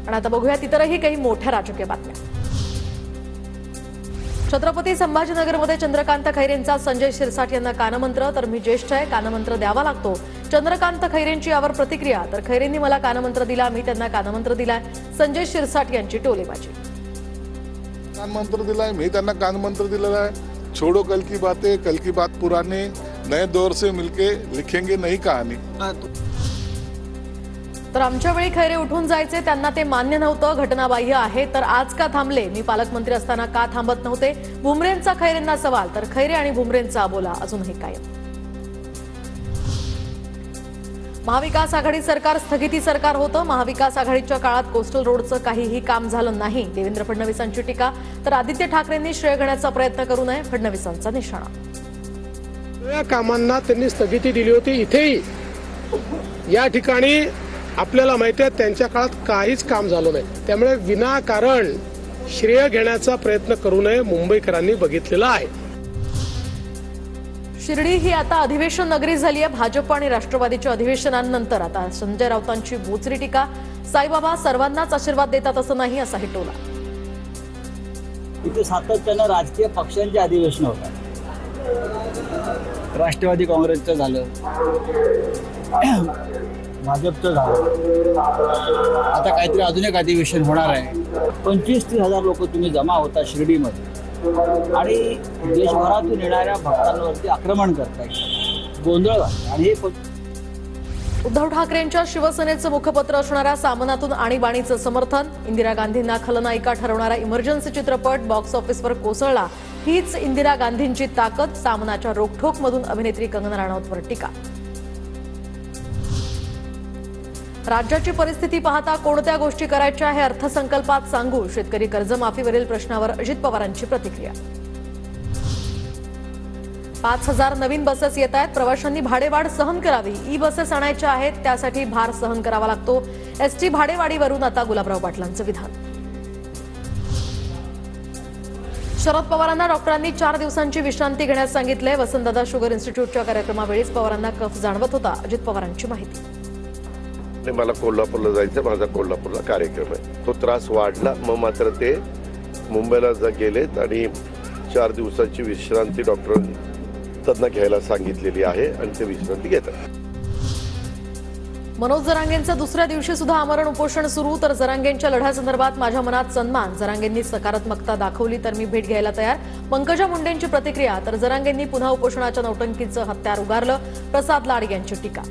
आणि आता बघूयात इतरही काही मोठ्या राजकीय बातम्या। छत्रपती संभाजीनगरमध्ये चंद्रकांत खैरेंचा संजय शिरसाट यांना कानमंत्र, तर मी ज्येष्ठ आहे कानमंत्र द्यावा लागतो। चंद्रकांत खैरेंची यावर प्रतिक्रिया, तर खैरेंनी मला कानमंत्र दिला, मी त्यांना कानमंत्र दिलाय। संजय शिरसाट यांची टोलेबाजी। कानमंत्र दिलाय, मी त्यांना कानमंत्र दिलेला आहे। छोड़ो कल की बात पुरानी, नए दौर से मिलके लिखेंगे नई कहानी। तर आमच्या वेळी खैरे उठून जायचे, त्यांना ते मान्य नव्हतं, घटनाबाह्य आहे। तर आज का थांबले, मी पालकमंत्री असताना का थांबत नव्हते। भुमरेंचा खैरेंना सवाल, तर खैरे आणि भुमरेंचा बोला अजूनही कायम। महाविकास आघाडी सरकार स्थगिती सरकार होतं। महाविकास आघाडीच्या काळात कोस्टल रोडचं काहीही काम झालं नाही, देवेंद्र फडणवीसांची टीका। तर आदित्य ठाकरेंनी श्रेय घेण्याचा प्रयत्न करू नये, फडणवीसांचा निशाणा। या कामांना त्यांनी स्थगिती दिली होती। इथेही या ठिकाणी आपल्याला माहिती आहे त्यांच्या काळात काहीच काम झालं नाही, त्यामुळे विनाकारण श्रेय घेण्याचा प्रयत्न करू नये, मुंबईकरांनी बघितलेला आहे। शिर्डी ही आता अधिवेशन नगरी झाली आहे। भाजप आणि राष्ट्रवादीच्या अधिवेशनानंतर आता संजय राऊतांची बोचरी टीका। साईबाबा सर्वांनाच आशीर्वाद देतात असं नाही, असाही टोला। इथे सातत्यानं राजकीय पक्षांचे अधिवेशन होतात, राष्ट्रवादी काँग्रेसचं झालं, भाजपचं झालं, आता काहीतरी अजून एक अधिवेशन होणार आहे। 25-30 हजार लोक तुम्ही जमा होता शिर्डीमध्ये आणि देशभरातून येणाऱ्या भक्तांवरती आक्रमण करताय, गोंधळ घालताय। आणि हे उद्धव ठाकरेंच्या शिवसेनेचं मुखपत्र असणाऱ्या सामनातून आणीबाणीचं समर्थन। इंदिरा गांधींना खलनायिका ठरवणारा इमर्जन्सी चित्रपट बॉक्स ऑफिसवर कोसळला, हीच इंदिरा गांधींची ताकद। सामनाच्या रोखठोकमधून अभिनेत्री कंगना राणावतवर टीका। राज्याची परिस्थिती पाहता कोणत्या गोष्टी करायच्या हे अर्थसंकल्पात सांगू, शेतकरी कर्जमाफीवरील प्रश्नावर अजित पवारांची प्रतिक्रिया। 5000 नवीन बसेस येत आहेत, प्रवाशांनी भाडेवाढ सहन करावी। ई बसेस आणायच्या आहेत, त्यासाठी भार सहन करावा लागतो। एसटी भाडेवाढीवरून आता गुलाबराव पाटलांचं विधान। शरद पवारांना डॉक्टरांनी 4 दिवसांची विश्रांती घेण्यास सांगितलंय। वसंतदादा शुगर इन्स्टिट्यूटच्या कार्यक्रमावेळीच पवारांना कफ जाणवत होता, अजित पवारांची माहिती। मला कोल्हापूरला जायचं, माझा कोल्हापूरला कार्यक्रम आहे, तो त्रास वाढला, मग मात्र ते मुंबईला गेलेत आणि 4 दिवसाची विश्रांती डॉक्टरांनी त्यांना घ्यायला सांगितलेली आहे आणि ते विश्रांती घेतात। मनोज जरांगेंचं दुसऱ्या दिवशी सुद्धा आमरण उपोषण सुरू, तर जरांगेंच्या लढ्यासंदर्भात माझ्या मनात सन्मान। जरांगेंनी सकारात्मकता दाखवली तर मी भेट घ्यायला तयार। पंकजा मुंडेंची प्रतिक्रिया, तर जरांगेंनी पुन्हा उपोषणाच्या नौटंकीचं हत्यार उगारलं, प्रसाद लाड यांची टीका।